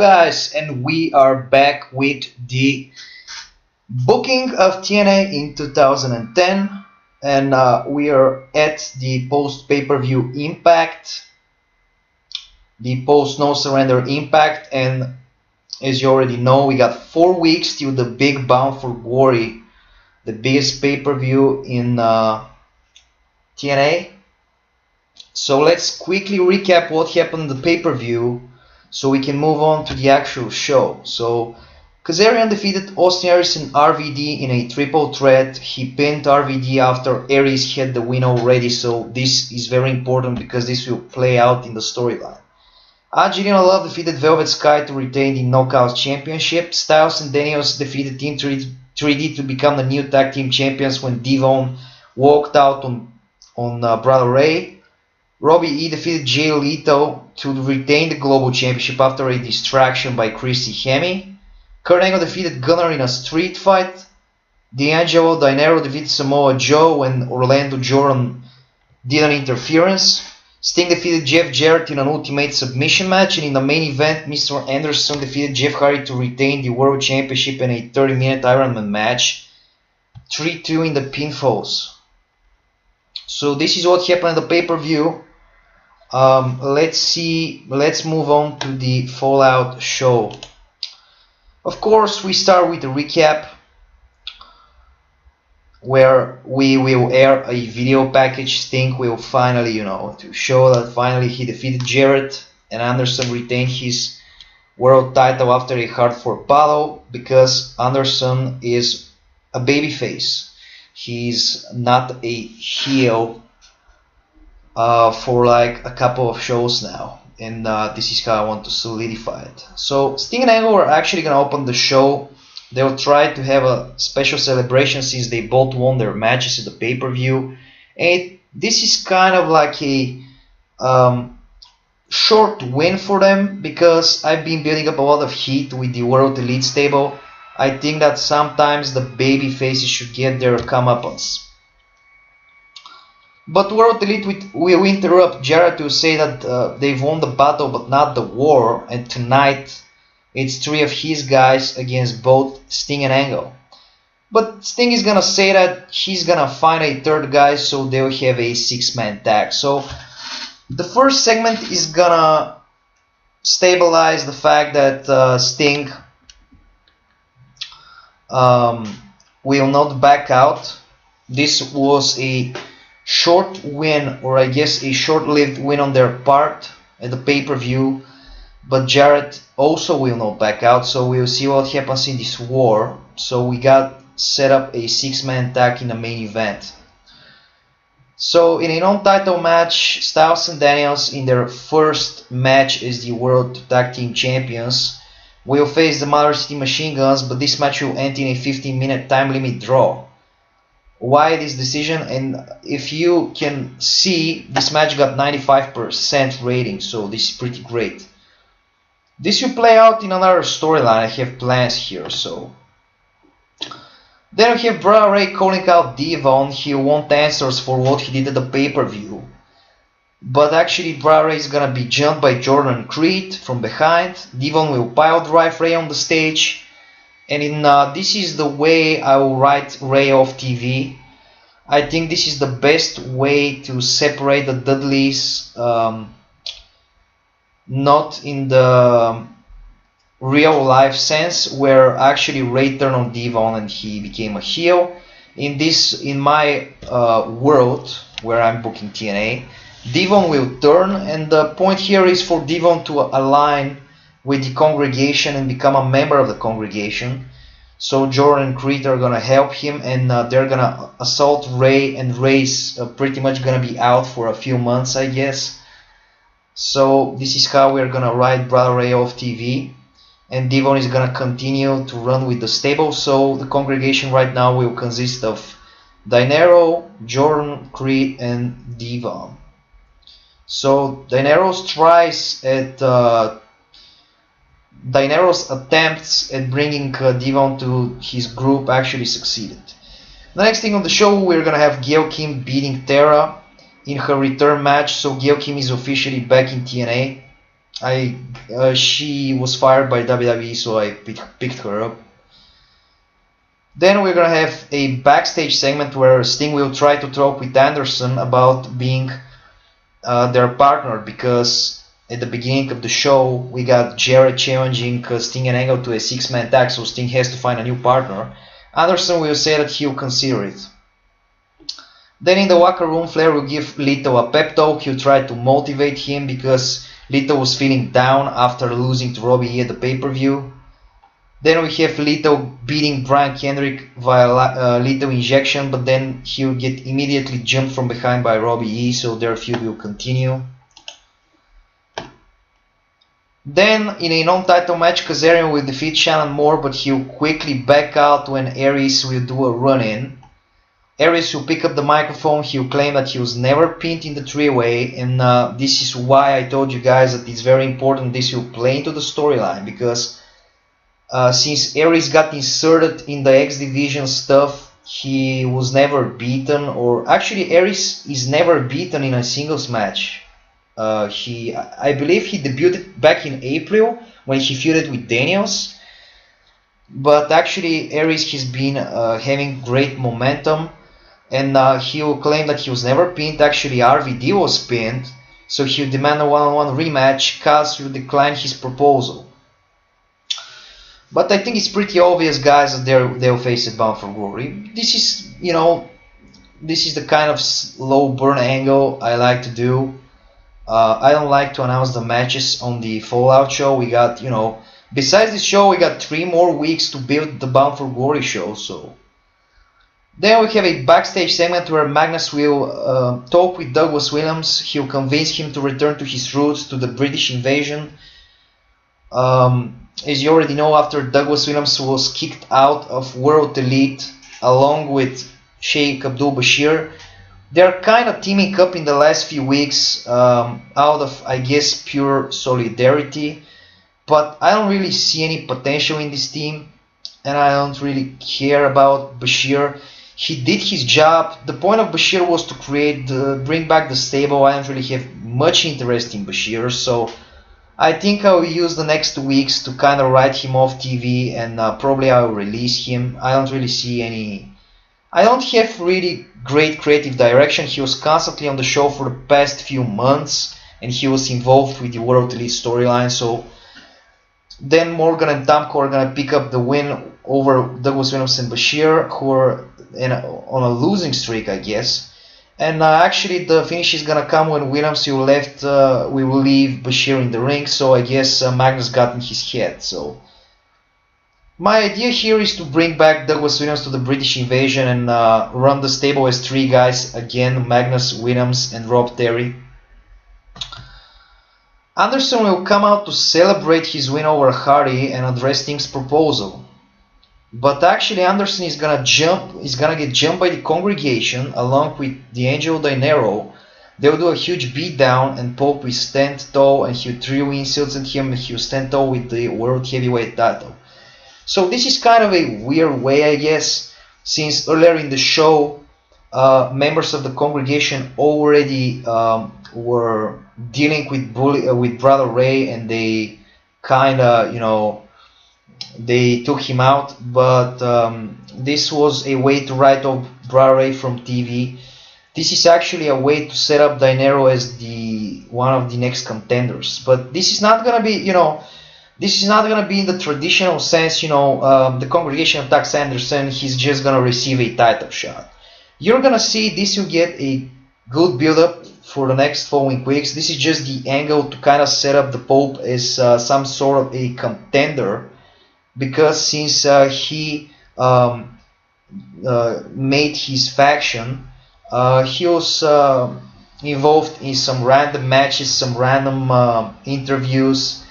guys, and we are back with the booking of TNA in 2010, and we are at the post pay-per-view Impact, the post No Surrender Impact, and as you already know, we got 4 weeks till the big Bound for Glory, the biggest pay-per-view in TNA. So let's quickly recap what happened in the pay-per-view so we can move on to the actual show. So Kazarian defeated Austin Aries and RVD in a triple threat. He pinned RVD after Aries had the win already, so this is very important because this will play out in the storyline. Angelina Love defeated Velvet Sky to retain the Knockouts Championship. Styles and Daniels defeated Team 3D to become the new tag team champions when Devon walked out on Brother Ray. Robbie E defeated Jay Leto to retain the Global Championship after a distraction by Christy Hemme. Kurt Angle defeated Gunner in a street fight. D'Angelo Dinero defeated Samoa Joe when Orlando Jordan did an interference. Sting defeated Jeff Jarrett in an Ultimate Submission match, and in the main event, Mr. Anderson defeated Jeff Hardy to retain the World Championship in a 30-minute Ironman match. 3-2 in the pinfalls. So this is what happened in the pay-per-view. Let's move on to the Fallout show. Of course, we start with a recap where we will air a video package. Sting will finally, to show that finally he defeated Jarrett, and Anderson retained his world title after a hard-fought battle because Anderson is a babyface. He's not a heel for like a couple of shows now, and this is how I want to solidify it. So Sting and Angle are actually gonna open the show. They'll try to have a special celebration since they both won their matches at the pay-per-view, and this is kind of like a short win for them because I've been building up a lot of heat with the World Elite stable. I think that sometimes the baby faces should get their comeuppance. But World Elite will interrupt Jarrett to say that they've won the battle but not the war, and tonight it's 3 of his guys against both Sting and Angle. But Sting is gonna say that he's gonna find a third guy, so they'll have a 6-man tag. So the first segment is gonna stabilize the fact that Sting will not back out. This was a short win, or I guess a short-lived win on their part at the pay-per-view, but Jarrett also will not back out, so we'll see what happens in this war. So we got set up a 6-man tag in the main event. So in a non-title match, Styles and Daniels in their first match as the World Tag Team Champions will face the Mother City Machine Guns, but this match will end in a 15-minute time limit draw. Why this decision? And if you can see, this match got 95% rating, so this is pretty great. This will play out in another storyline. I have plans here. So then we have Brother Ray calling out Devon. He wants answers for what he did at the pay-per-view, but actually Brother Ray is gonna be jumped by Jordan and Creed from behind. Devon will pile drive Ray on the stage. And this is the way I will write Ray off TV. I think this is the best way to separate the Dudleys, not in the real life sense where actually Ray turned on Devon and he became a heel. In my world where I'm booking TNA, Devon will turn, and the point here is for Devon to align with the congregation and become a member of the congregation. So Jordan and Creed are gonna help him, and they're gonna assault Ray, and Ray's pretty much gonna be out for a few months, I guess. So this is how we're gonna write Brother Ray off TV, and Devon is gonna continue to run with the stable. So the congregation right now will consist of Dinero, Jordan, Creed, and Devon. So Dinero's attempts at bringing Devon to his group actually succeeded. The next thing on the show, we're gonna have Gail Kim beating Tara in her return match. So Gail Kim is officially back in TNA. she was fired by WWE, so I picked her up. Then we're gonna have a backstage segment where Sting will try to talk with Anderson about being their partner, because at the beginning of the show we got Jarrett challenging Sting and Angle to a 6-man tag, so Sting has to find a new partner. Anderson will say that he'll consider it. Then in the locker room, Flair will give Lito a pep talk. He'll try to motivate him because Lito was feeling down after losing to Robbie E at the pay-per-view. Then we have Lito beating Brian Kendrick via Lito injection, but then he'll get immediately jumped from behind by Robbie E, so their feud will continue. Then in a non-title match, Kazarian will defeat Shannon Moore, but he'll quickly back out when Aries will do a run-in. Aries will pick up the microphone. He'll claim that he was never pinned in the three-way, and this is why I told you guys that it's very important this will play into the storyline, because since Aries got inserted in the X Division stuff, he was never beaten, or actually Aries is never beaten in a singles match. I believe he debuted back in April when he feuded with Daniels, but actually Aries has been having great momentum, and he will claim that he was never pinned. Actually RVD was pinned, so he'll demand a one-on-one rematch. Kaz will decline his proposal. But I think it's pretty obvious, guys, that they'll face it Bound for Glory. This is, this is the kind of slow burn angle I like to do. I don't like to announce the matches on the Fallout show. We got, besides this show, we got 3 more weeks to build the Bound for Glory show. So then we have a backstage segment where Magnus will talk with Douglas Williams. He'll convince him to return to his roots, to the British invasion. As you already know, after Douglas Williams was kicked out of World Elite along with Sheikh Abdul Bashir, they're kind of teaming up in the last few weeks out of, I guess, pure solidarity. But I don't really see any potential in this team, and I don't really care about Bashir. He did his job. The point of Bashir was to bring back the stable. I don't really have much interest in Bashir, so I think I will use the next 2 weeks to kind of write him off TV, and probably I will release him. I don't really see any... I don't have really great creative direction. He was constantly on the show for the past few months, and he was involved with the World Elite storyline, so then Morgan and Tomko are going to pick up the win over Douglas Williams and Bashir, who are on a losing streak, I guess. And actually the finish is gonna come when Williams will leave Bashir in the ring, so I guess Magnus got in his head. So my idea here is to bring back Douglas Williams to the British invasion and run the stable as 3 guys again: Magnus, Williams, and Rob Terry. Anderson will come out to celebrate his win over Hardy and address Sting's proposal. But actually Anderson is gonna get jumped by the congregation along with D'Angelo Dinero. They'll do a huge beatdown, and Pope will stand tall, and he'll throw insults at him, and he'll stand tall with the World Heavyweight title. So this is kind of a weird way, I guess, since earlier in the show members of the congregation already were dealing with Brother Ray, and they kind of, they took him out, but this was a way to write off Brother Ray from TV. This is actually a way to set up Dinero as one of the next contenders. But this is not gonna be, this is not gonna be in the traditional sense. The congregation attacks Anderson. He's just gonna receive a title shot. You're gonna see this will get a good build-up for the next following weeks. This is just the angle to kind of set up the Pope as some sort of a contender. Because since he made his faction, he was involved in some random matches, some random interviews.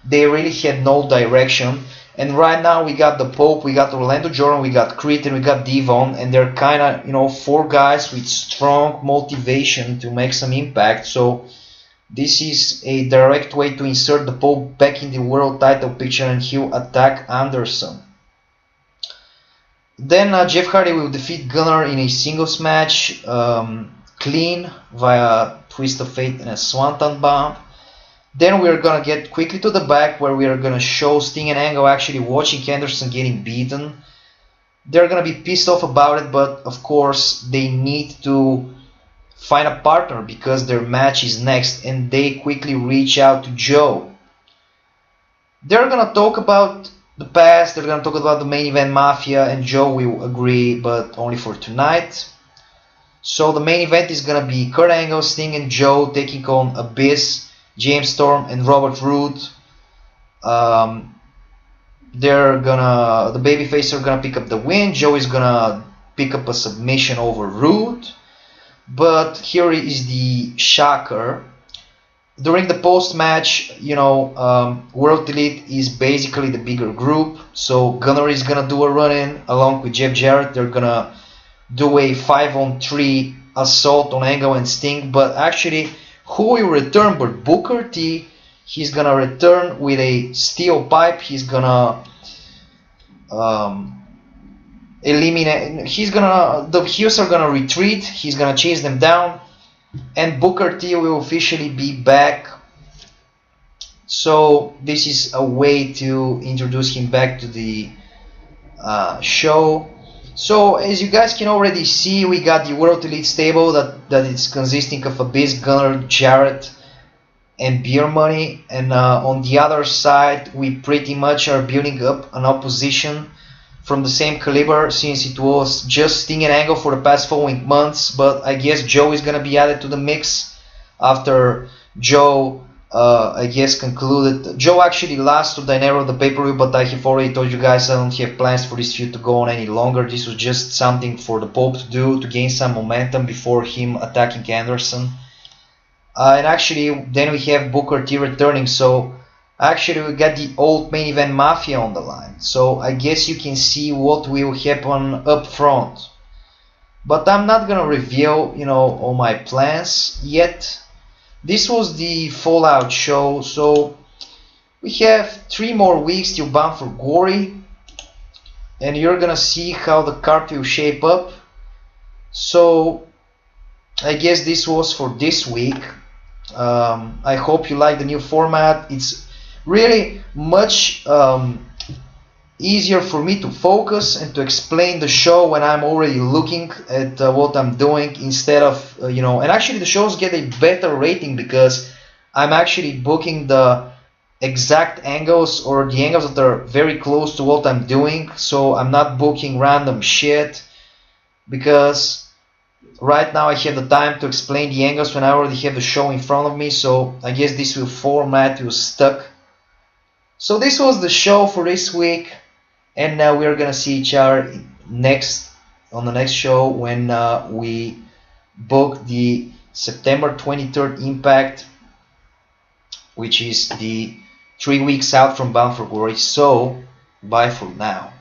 They really had no direction. And right now we got the Pope, we got Orlando Jordan, we got Creed, and we got Devon, and they're kind of 4 guys with strong motivation to make some impact. So this is a direct way to insert the Pope back in the world title picture, and he'll attack Anderson. Then Jeff Hardy will defeat Gunner in a singles match, clean, via Twist of Fate and a Swanton Bomb. Then we're gonna get quickly to the back where we are gonna show Sting and Angle actually watching Anderson getting beaten. They're gonna be pissed off about it, but of course they need to find a partner because their match is next, and they quickly reach out to Joe. They're gonna talk about the past, they're gonna talk about the main event Mafia, and Joe will agree, but only for tonight. So the main event is gonna be Kurt Angle, Sting, and Joe taking on Abyss, James Storm, and Robert Roode. The babyface are gonna pick up the win. Joe is gonna pick up a submission over Roode. But here is the shocker. During the post-match, World Elite is basically the bigger group. So Gunner is gonna do a run-in along with Jeff Jarrett. They're gonna do a 5-on-3 assault on Angle and Sting. But actually, who will return but Booker T? He's gonna return with a steel pipe. He's gonna eliminate. The heels are gonna retreat. He's gonna chase them down, and Booker T will officially be back. So this is a way to introduce him back to the show. So as you guys can already see, we got the World Elite stable that is consisting of Abyss, Gunner, Jarrett, and Beer Money, and on the other side we pretty much are building up an opposition from the same caliber, since it was just Sting and Angle for the past following months. But I guess Joe is gonna be added to the mix after Joe I guess concluded. Joe actually lost to Dinero the pay-per-view, but I have already told you guys I don't have plans for this feud to go on any longer. This was just something for the Pope to do to gain some momentum before him attacking Anderson. And actually then we have Booker T returning, so actually we got the old main event Mafia on the line. So I guess you can see what will happen up front. But I'm not gonna reveal, all my plans yet. This was the Fallout show, so we have 3 more weeks till Bound for Glory, and you're gonna see how the card will shape up. So I guess this was for this week. I hope you like the new format. It's really much easier for me to focus and to explain the show when I'm already looking at what I'm doing, instead of and actually the shows get a better rating because I'm actually booking the exact angles, or the angles that are very close to what I'm doing. So I'm not booking random shit, because right now I have the time to explain the angles when I already have the show in front of me. So I guess this format will stuck. So this was the show for this week, and now we're gonna see each other on the next show when we book the September 23rd Impact, which is the 3 weeks out from Bound for Glory. So bye for now.